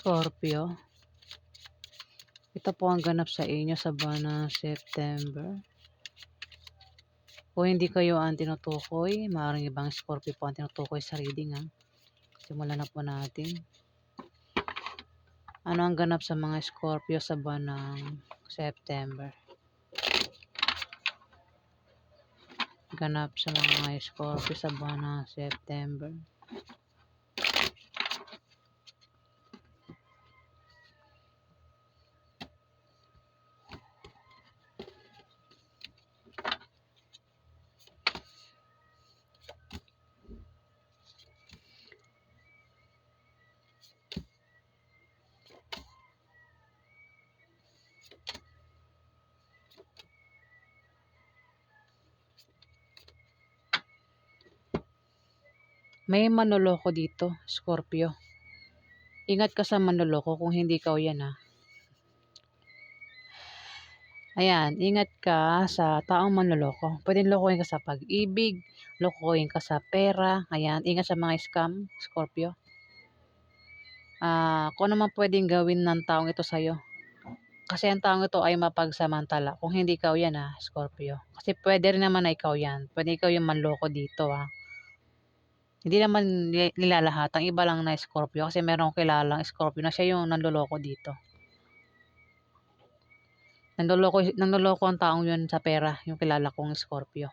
Scorpio, ito po ang ganap sa inyo sa buwan ng September. Kung hindi kayo ang tinutukoy, maaaring ibang Scorpio po ang tinutukoy sa reading ha. Simulan na po natin. Ano ang ganap sa mga Scorpio sa buwan ng September? Ganap sa mga Scorpio sa buwan ng September. May manloloko dito, Scorpio. Ingat ka sa manloloko kung hindi ikaw yan ha. Ayan, ingat ka sa taong manloloko. Pwedeng lokohin ka sa pag-ibig, lokohin ka sa pera. Ayan, ingat sa mga scam, Scorpio. Kung ano man pwedeng gawin ng taong ito sa'yo. Kasi ang taong ito ay mapagsamantala. Kung hindi ikaw yan ha, Scorpio. Kasi pwede rin naman na ikaw yan. Pwede ikaw yung manloko dito ha. Hindi naman nilalahat. Ang iba lang na Scorpio. Kasi meron akong kilalang Scorpio na siya yung nanloloko dito. Nanloloko ang taong yun sa pera. Yung kilala kong Scorpio.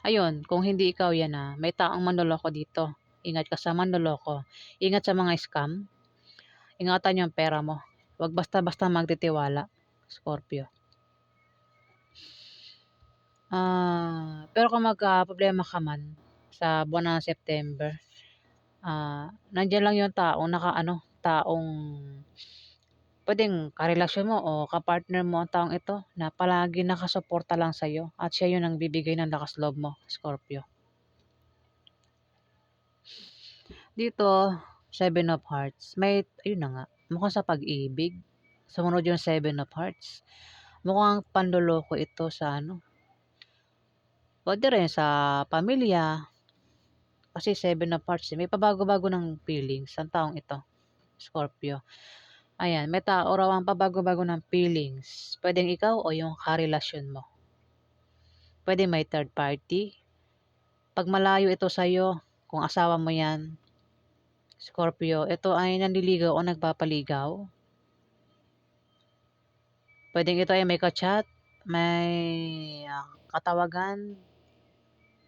Ayun, kung hindi ikaw yan ha. May taong manloloko dito. Ingat ka sa manloloko. Ingat sa mga scam. Ingatan yung pera mo. Huwag basta-basta magtitiwala, Scorpio. Pero kung magka-problema ka man sa buwan ng September, nandiyan lang yung taong pwedeng karelasyon mo o kapartner mo ang taong ito na palagi nakasuporta lang sa'yo at siya yung nagbibigay ng lakas loob mo, Scorpio. Dito, Seven of Hearts. Ayun na nga, mukhang sa pag-ibig. Sumunod yung Seven of Hearts. Mukhang panloloko ito sa pwede rin sa pamilya. Kasi Seven of Hearts, may pabago-bago ng feelings ang taong ito, Scorpio. Ayan, may tao raw ang pabago-bago ng feelings. Pwedeng ikaw o yung karelasyon mo. Pwede may third party. Pag malayo ito sa'yo, kung asawa mo yan, Scorpio, ito ay nanliligaw o nagpapaligaw. Pwedeng ito ay may kachat, may katawagan,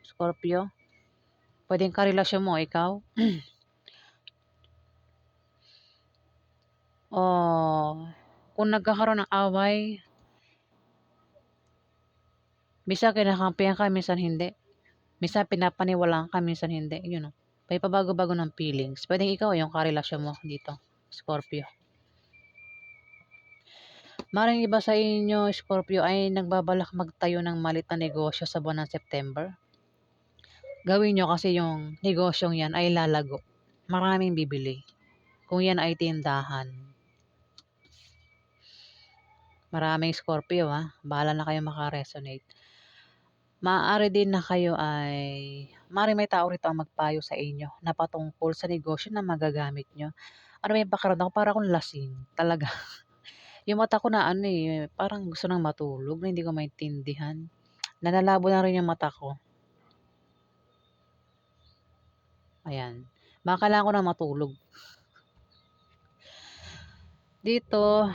Scorpio. Pwedeng karelasyon mo, ikaw. O kung nagkakaroon ng away, minsan kinakampihan ka, minsan hindi. Minsan pinapaniwalaan ka, minsan hindi. Yun o. May pabago-bago ng feelings. Pwedeng ikaw yung karelasyon mo dito, Scorpio. Maring iba sa inyo, Scorpio, ay nagbabalak magtayo ng malit na negosyo sa buwan ng September. Gawin nyo kasi yung negosyong yan ay lalago. Maraming bibili. Kung yan ay tindahan. Maraming Scorpio ha. Bahala na kayo makaresonate. Maaari din na kayo maaaring may tao rito ang magpayo sa inyo na patungkol sa negosyo na magagamit nyo. Ano may pakiramdam ko, para akong lasing. Talaga. Yung mata ko na parang gusto nang matulog na hindi ko maintindihan. Nalalabo na rin yung mata ko. Ayan. Baka kailangan ko na matulog. Dito,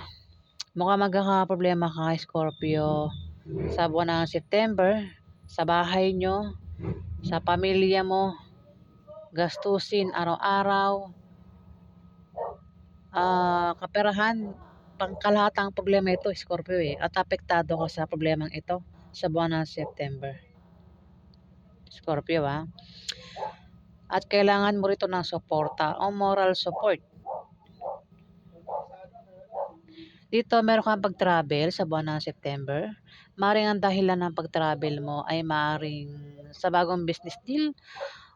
mukhang magkakaproblema ka, Scorpio, sa buwan ng September, sa bahay nyo, sa pamilya mo, gastusin araw-araw, kaperahan, pangkalahatang problema ito, Scorpio at apektado ka sa problemang ito sa buwan ng September. Scorpio At kailangan mo rito ng suporta o moral support. Dito, meron kang pag-travel sa buwan ng September. Maring ang dahilan ng pag-travel mo ay maring sa bagong business deal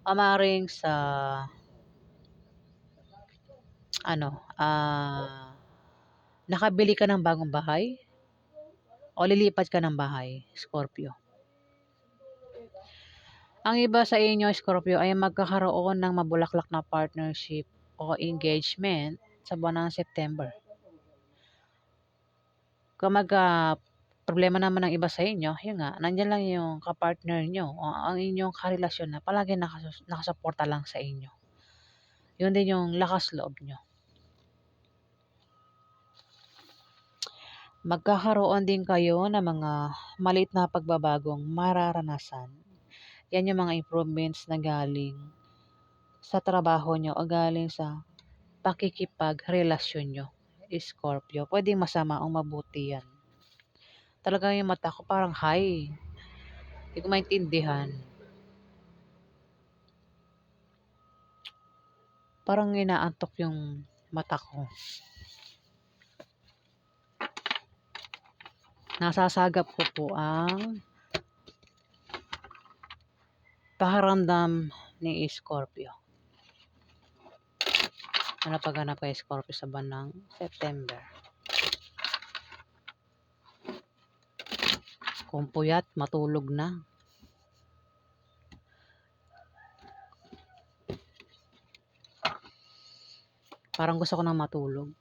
o maring sa nakabili ka ng bagong bahay o lilipat ka ng bahay, Scorpio. Ang iba sa inyo, Scorpio, ay magkakaroon ng mabulaklak na partnership o engagement sa buwan ng September. Kung problema naman ng iba sa inyo, yun nga, nandiyan lang yung kapartner nyo o ang inyong karelasyon na palagi nakasuporta lang sa inyo. Yun din yung lakas loob nyo. Magkakaroon din kayo ng mga maliit na pagbabagong mararanasan. Yan yung mga improvements na galing sa trabaho nyo o galing sa pakikipagrelasyon nyo. Scorpio, pwedeng masama o mabuti yan. Talaga yung mata ko parang high. Hindi ko maintindihan. Parang inaantok yung mata ko. Nasasagap ko po ang pakiramdam ni Scorpio. Ano paghanap kay Scorpio sa buwan ng September? Kung puyat, matulog na. Parang gusto ko nang matulog.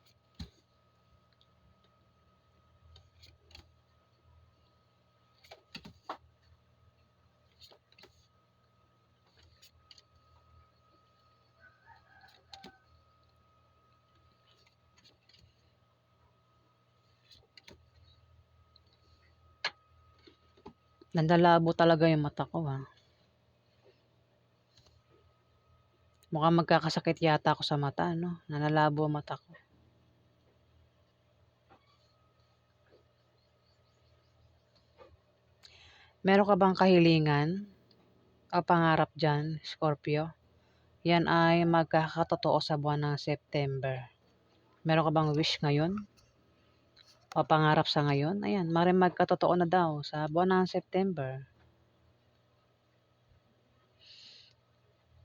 Nandalabo talaga yung mata ko ha. Mukhang magkakasakit yata ako sa mata, no? Nanalabo ang mata ko. Meron ka bang kahilingan o pangarap dyan, Scorpio? Yan ay magkakatotoo sa buwan ng September. Meron ka bang wish ngayon? O pangarap sa ngayon? Ayan, maaaring magkatotoo na daw sa buwan ng September.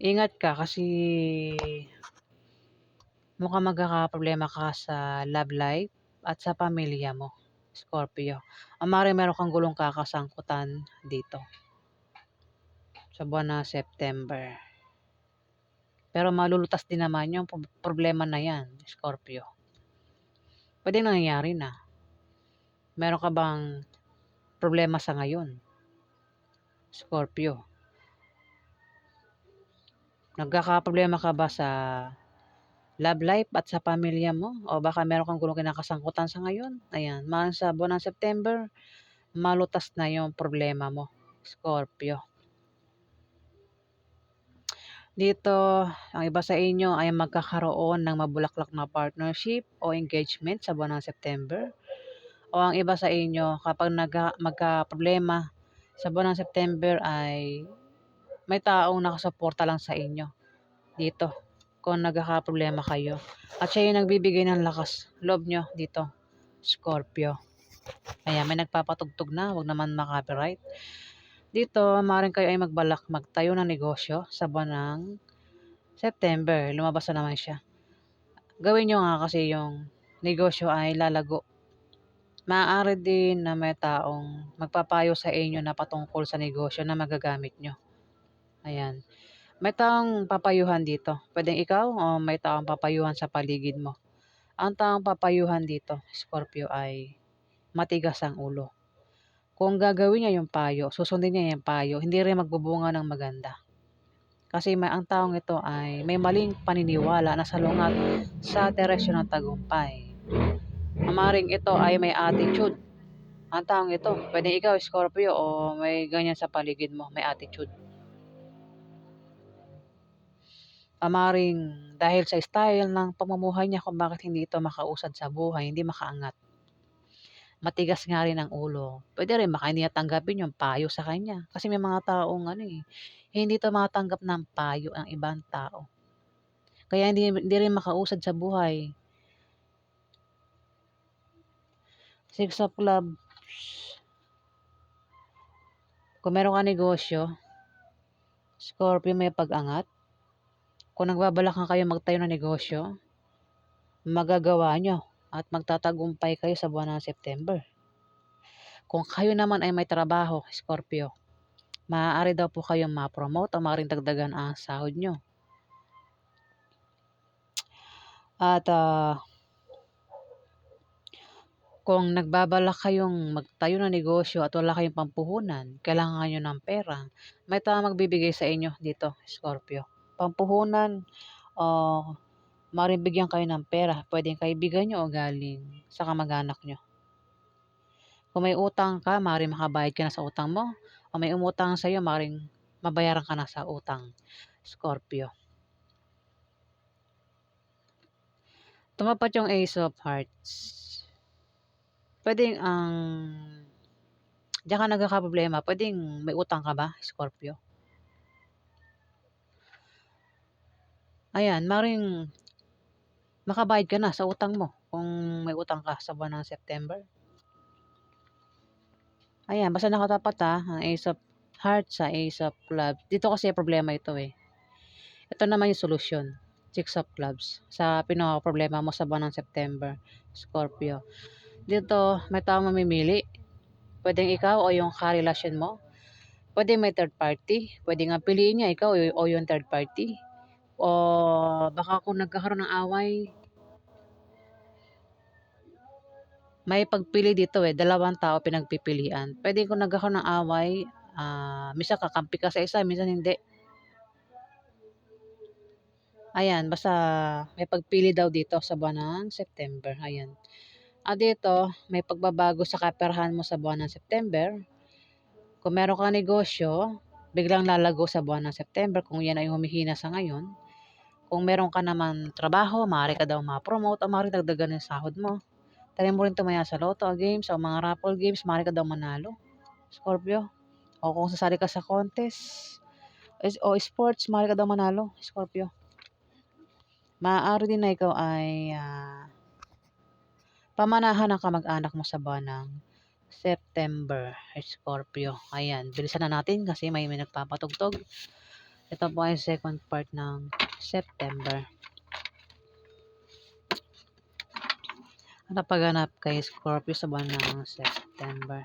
Ingat ka kasi mukhang magkakaproblema ka sa love life at sa pamilya mo, Scorpio. O maaaring meron kang gulong kakasangkutan dito sa buwan ng September. Pero malulutas din naman yung problema na yan, Scorpio. Pwede nangyayari na. Meron ka bang problema sa ngayon, Scorpio? Nagkakaproblema ka ba sa love life at sa pamilya mo? O baka meron kang gulong kinakasangkutan sa ngayon? Ayan, sa buwan ng September, malutas na yung problema mo, Scorpio. Dito, ang iba sa inyo ay magkakaroon ng mabulaklak na partnership o engagement sa buwan ng September. O ang iba sa inyo, kapag magka-problema sa buwan ng September ay may taong nakasuporta lang sa inyo dito kung nagkakaproblema kayo. At siya yung nagbibigay ng lakas loob nyo dito, Scorpio. Ayan, may nagpapatugtog na, wag naman ma-copyright. Dito, maaaring kayo ay magtayo ng negosyo sa buwan ng September. Lumabas na naman siya. Gawin nyo nga kasi yung negosyo ay lalago. Maaari din na may taong magpapayo sa inyo na patungkol sa negosyo na magagamit nyo. Ayan. May taong papayuhan dito. Pwedeng ikaw o may taong papayuhan sa paligid mo. Ang taong papayuhan dito, Scorpio, ay matigas ang ulo. Kung gagawin niya yung payo, susundin niya yung payo, hindi rin magbubunga ng maganda. Kasi ang taong ito ay may maling paniniwala na salungat sa direksyon ng tagumpay. Mamaring ito ay may attitude. Ang taong ito, pwedeng ikaw, Scorpio, o may ganyan sa paligid mo, may attitude. Maaaring dahil sa style ng pamumuhay niya kung bakit hindi ito makausad sa buhay, hindi makaangat. Matigas nga rin ang ulo. Pwede rin baka hindi niya tanggapin yung payo sa kanya. Kasi may mga taong hindi ito matanggap ng payo ng ibang tao. Kaya hindi rin makausad sa buhay. Six of Clubs. Kung meron ka negosyo, Scorpio, may pag-angat. Kung nagbabalakan kayo magtayo ng negosyo, magagawa nyo at magtatagumpay kayo sa buwan ng September. Kung kayo naman ay may trabaho, Scorpio, maaari daw po kayong ma-promote o maaaring dagdagan ang sahod nyo. At kung nagbabalak kayong magtayo ng negosyo at wala kayong pampuhunan, kailangan nyo ng pera, may tao magbibigay sa inyo dito, Scorpio. Pampuhunan, o maaaring bigyan kayo ng pera, pwedeng kaibigan nyo o galing sa kamag-anak nyo. Kung may utang ka, maaaring makabayad ka na sa utang mo, o may umutang sa iyo, maaaring mabayaran ka na sa utang, Scorpio. Tumapat yung Ace of Hearts. Pwedeng diyan ka nagkakaproblema, pwedeng may utang ka ba, Scorpio? Ayan, maaaring makabayad ka na sa utang mo kung may utang ka sa buwan ng September. Ayan, basta nakatapat ang Ace of Hearts sa Ace of Clubs. Dito kasi problema ito eh. Ito naman yung solusyon. Six of Clubs sa pinaka-problema mo sa buwan ng September, Scorpio. Dito, may tao mamimili. Pwedeng ikaw o yung karelasyon mo. Pwede may third party. Pwede nga piliin niya ikaw o yung third party. O baka kung nagkakaroon ng away, may pagpili dito eh. Dalawang tao pinagpipilian. Pwede kung nagkakaroon ng away, minsan kakampi ka sa isa, minsan hindi. Ayan, basta may pagpili daw dito sa buwan ng September. Ayan. Dito, may pagbabago sa kaperahan mo sa buwan ng September. Kung meron kang negosyo, biglang lalago sa buwan ng September kung yan ay humihina sa ngayon. Kung meron ka naman trabaho, maaari ka daw ma-promote o maaari dagdagan ng sahod mo. Try mo rin tumaya sa Lotto games o mga raffle games, maaari ka daw manalo, Scorpio. O kung sasali ka sa contest o sports, maaari ka daw manalo, Scorpio. Maaari din na ikaw ay pamanahan ng kamag-anak mo sa buwan ng September, Scorpio. Ayan, bilisan na natin kasi may nagpapatugtog. Ito po ay second part ng September. Ano pagganap kay Scorpio sa buwan ng September?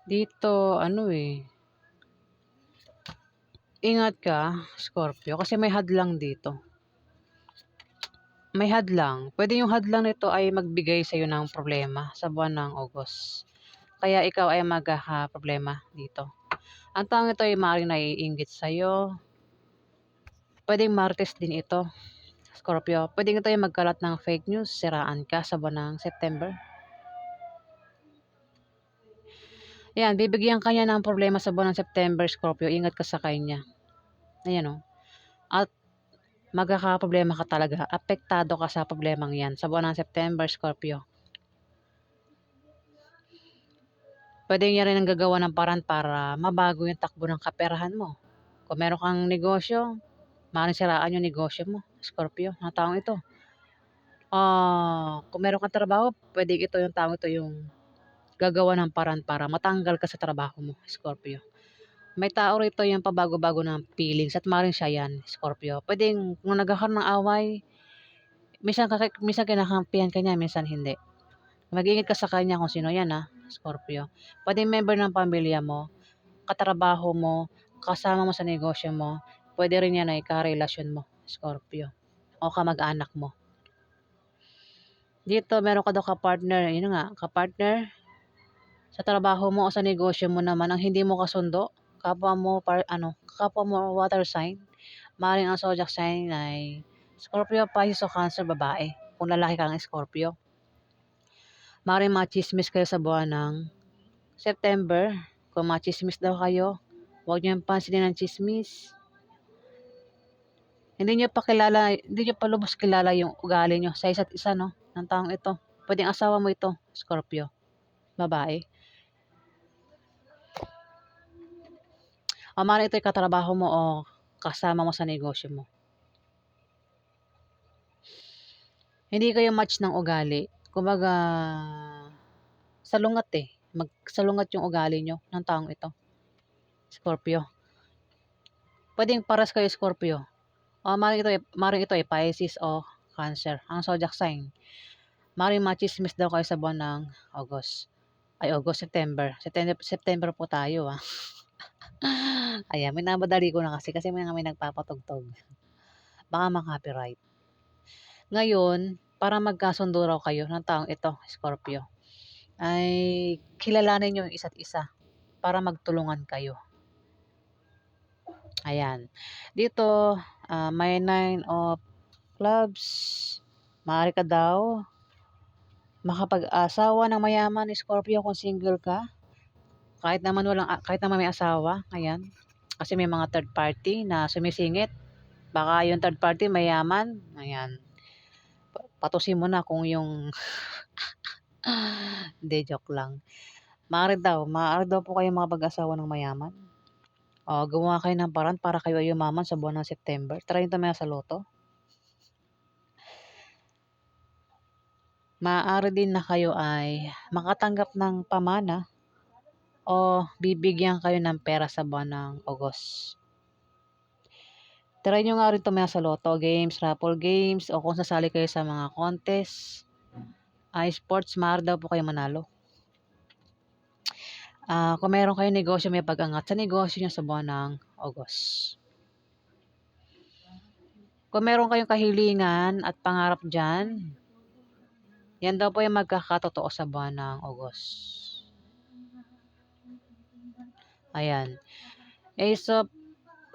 Dito, ingat ka, Scorpio, kasi may hadlang dito. May hadlang. Pwede yung hadlang nito ay magbigay sa iyo ng problema sa buwan ng August. Kaya ikaw ay magkaka-problema dito. Ang taong ito ay maaaring naiinggit sa iyo. Pwedeng Martes din ito, Scorpio. Pwedeng ito ay magkalat ng fake news, siraan ka sa buwan ng September. Ayan, bibigyan ka niya ng problema sa buwan ng September, Scorpio. Ingat ka sa kanya. Ayan o. At magkakaproblema ka talaga. Apektado ka sa problemang yan sa buwan ng September, Scorpio. Pwede niya rin ang gagawa ng paraan para mabago yung takbo ng kaperahan mo. Kung meron kang negosyo, maaaring siraan yung negosyo mo, Scorpio, ng taong ito. Kung meron kang trabaho, pwede ito yung taong ito yung gagawa ng paraan para matanggal ka sa trabaho mo, Scorpio. May tao rito yung pabago-bago ng feelings at maaaring siya yan, Scorpio. Pwedeng kung nagkakaroon ng away, minsan kinakampihan ka niya, minsan hindi. Mag-ingat ka sa kanya kung sino yan Scorpio. Pwedeng member ng pamilya mo, katrabaho mo, kasama mo sa negosyo mo, pwede rin yan ay karelasyon mo, Scorpio. O kamag-anak mo. Dito, meron ka daw ka-partner. Yun nga, ka-partner sa trabaho mo o sa negosyo mo naman ang hindi mo kasundo. Kapwa mo water sign. Maring ang zodiac sign ay Scorpio, Pisces o Cancer, babae. Kung lalaki kang Scorpio. Maring machismis kayo sa buwan ng September. Kung machismis daw kayo, huwag niyo pansinin ang chismis. Hindi niyo pa lubos kilala yung ugali niyo sa isa't isa, no? Ng taong ito. Pwedeng asawa mo ito, Scorpio. Babae. O maaaring ito'y katrabaho mo o kasama mo sa negosyo mo. Hindi kayo match ng ugali. Kumbaga, salungat eh. Salungat yung ugali nyo ng taong ito, Scorpio. Pwedeng pares kayo, Scorpio. O maring ito ay Pisces o Cancer. Ang zodiac sign. Maring machismis daw kayo sa buwan ng August. September. September po tayo ah. Ayan, minamadali ko na kasi may nagpapatugtog. Baka ma-copyright. Ngayon, para magkasundo raw kayo ng taong ito, Scorpio, ay kilalanin nyo yung isa't isa para magtulungan kayo. Ayan. Dito, may 9 of clubs. Maaari ka daw makapag-asawa ng mayaman, Scorpio, kung single ka. Kahit naman may asawa. Ayan. Kasi may mga third party na sumisingit. Baka yung third party mayaman. Ayan. Patusin mo na kung yung hindi, joke lang. Maaari daw po kayo makapag-asawa ng mayaman. O, gumawa kayo ng paraan para kayo ay yumaman sa buwan ng September. Try nyo sa loto. Maaari din na kayo ay makatanggap ng pamana o bibigyan kayo ng pera sa buwan ng August. Try nyo nga rin tumaya sa loto, games, raffle games, o kung sasali kayo sa mga contest, sports, maaari daw po kayo manalo. Kung meron kayong negosyo, may pag-angat sa negosyo nyo sa buwan ng August. Kung meron kayong kahilingan at pangarap dyan, yan daw po yung magkakatotoo sa buwan ng August. Ayan. Ace of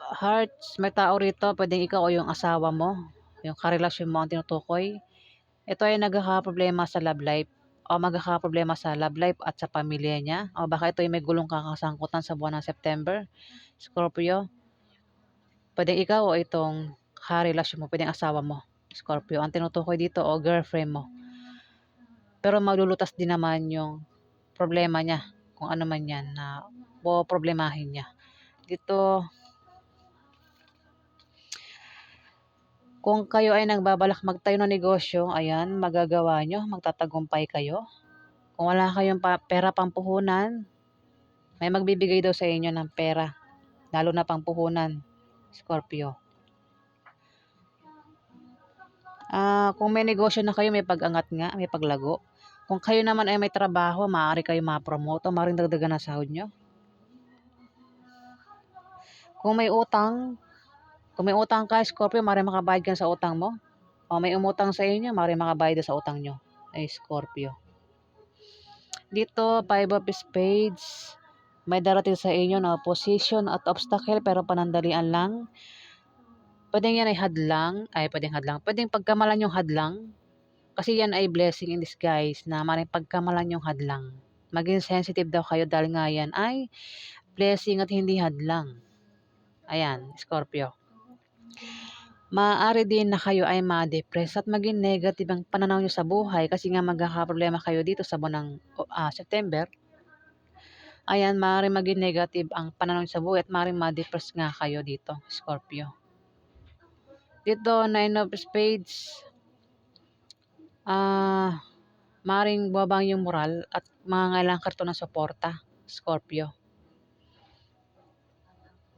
Hearts, may tao rito, pwedeng ikaw o yung asawa mo, yung karelasyon mo ang tinutukoy. Ito ay nagkakaproblema sa love life o magkakaproblema sa love life at sa pamilya niya. O baka ito ay may gulong kakasangkutan sa buwan ng September, Scorpio. Pwedeng ikaw o itong karelasyon mo, pwedeng asawa mo, Scorpio, ang tinutukoy dito o girlfriend mo. Pero maglulutas din naman yung problema niya, kung ano man yan na problemahin niya. Dito, kung kayo ay nagbabalak magtayo ng negosyo, ayan, magagawa nyo, magtatagumpay kayo. Kung wala kayong pera pampuhunan, may magbibigay daw sa inyo ng pera, lalo na pampuhunan, Scorpio. Kung may negosyo na kayo, may pag-angat nga, may paglago. Kung kayo naman ay may trabaho, maaari kayo ma-promote o maaaring dagdagan na sahod nyo. Kung may utang ka, Scorpio, maaaring makabayad ka sa utang mo. O may umutang sa inyo, maaaring makabayad sa utang nyo, Scorpio. Dito, 5 of Spades, may darating sa inyo na opposition at obstacle pero panandalian lang. Pwedeng yan ay pwedeng pagkamalan yung hadlang. Kasi yan ay blessing in disguise na maring pagkamalan yung hadlang. Maging sensitive daw kayo dahil nga yan ay blessing at hindi hadlang. Ayan, Scorpio. Maaari din na kayo ay ma-depress at maging negative ang pananaw nyo sa buhay kasi nga magkakaproblema kayo dito sa buwan ng September. Ayan, maaari maging negative ang pananaw nyo sa buhay at maaari ma-depress nga kayo dito, Scorpio. Dito, 9 of Spades. Maring babang yung moral at mangangailangan ka ng suporta, Scorpio.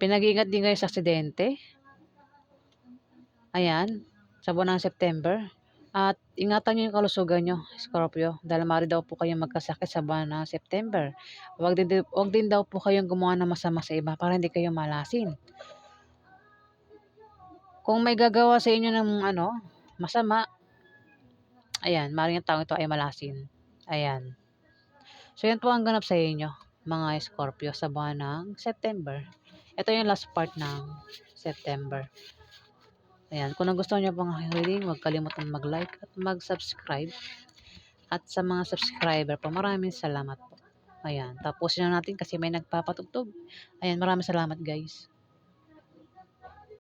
Pinag-iingat din kayo sa aksidente. Ayan, sa buwan ng September. At ingatan nyo yung kalusugan nyo, Scorpio, dahil maaari daw po kayong magkasakit sa buwan ng September. Huwag din daw po kayong gumawa ng masama sa iba para hindi kayo malasin. Kung may gagawa sa inyo ng masama, ayan, maaaring yung tao ito ay malasin. Ayan. So, yan po ang ganap sa inyo, mga Scorpio, sa buwan ng September. Ito yung last part ng September. Ayan. Kung nagustuhan niyo pong aking reading, huwag kalimutan mag-like at mag-subscribe. At sa mga subscriber po, maraming salamat po. Ayan. Tapusin na natin kasi may nagpapatugtog. Ayan. Maraming salamat, guys.